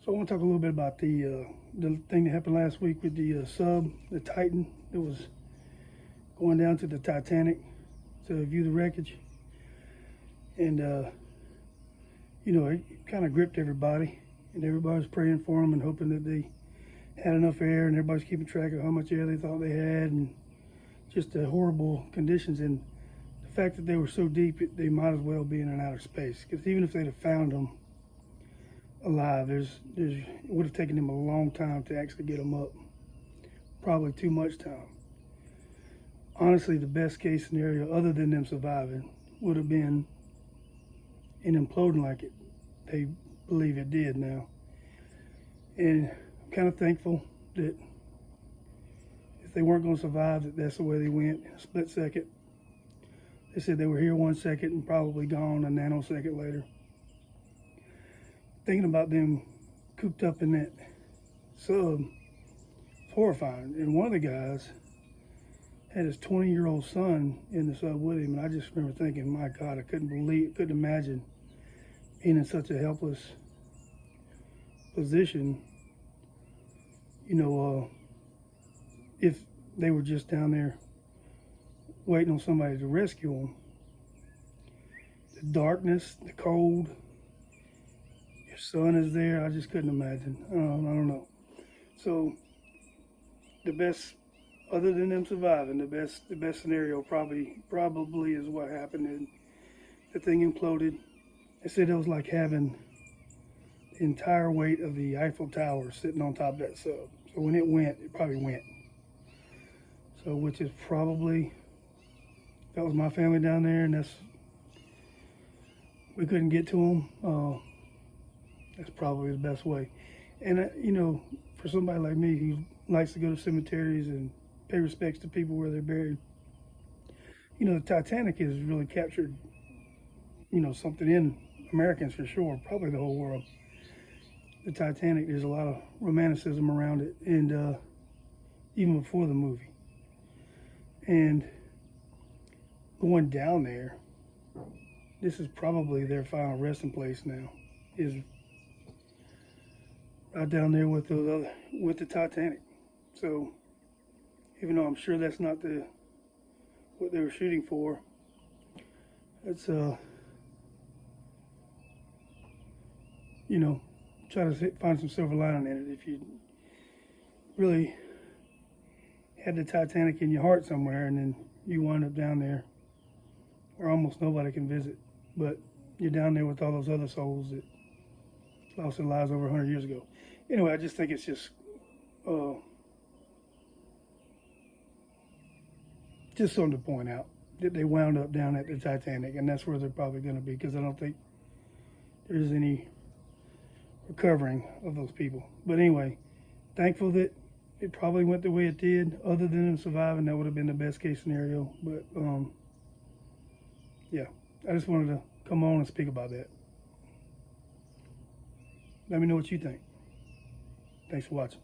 So I want to talk a little bit about the thing that happened last week with the sub, the Titan, that was going down to the Titanic to view the wreckage, and it kind of gripped everybody, and everybody was praying for them and hoping that they had enough air, and everybody's keeping track of how much air they thought they had, and just the horrible conditions and the fact that they were so deep, they might as well be in an outer space. Because even if they'd have found them alive, it would have taken them a long time to actually get them up. Probably too much time. Honestly, the best case scenario, other than them surviving, would have been an imploding like they believe it did now. And I'm kind of thankful that if they weren't going to survive, that's the way they went in a split second. They said they were here 1 second and probably gone a nanosecond later. Thinking about them cooped up in that sub, it's horrifying. And one of the guys had his 20-year-old son in the sub with him, and I just remember thinking, my God, I couldn't imagine being in such a helpless position. If they were just down there waiting on somebody to rescue them. The darkness, the cold, your son is there. I just couldn't imagine. I don't know. So the best, other than them surviving, the best scenario probably is what happened. And the thing imploded. They said it was like having the entire weight of the Eiffel Tower sitting on top of that sub. So when it went, it probably went. So which is probably, that was my family down there, and we couldn't get to them. That's probably the best way. And for somebody like me who likes to go to cemeteries and pay respects to people where they're buried, the Titanic has really captured, something in Americans for sure, probably the whole world. The Titanic, there's a lot of romanticism around it, and even before the movie. And going down there, this is probably their final resting place now, is right down there with the Titanic. So even though I'm sure that's not what they were shooting for, it's try to find some silver lining in it. If you really had the Titanic in your heart somewhere, and then you wind up down there where almost nobody can visit, but you're down there with all those other souls that lost their lives over 100 years ago. Anyway, I just think it's just something to point out that they wound up down at the Titanic, and that's where they're probably going to be, because I don't think there's any recovering of those people. But anyway, thankful that it probably went the way it did. Other than them surviving, that would have been the best case scenario. But yeah, I just wanted to come on and speak about that. Let me know what you think. Thanks for watching.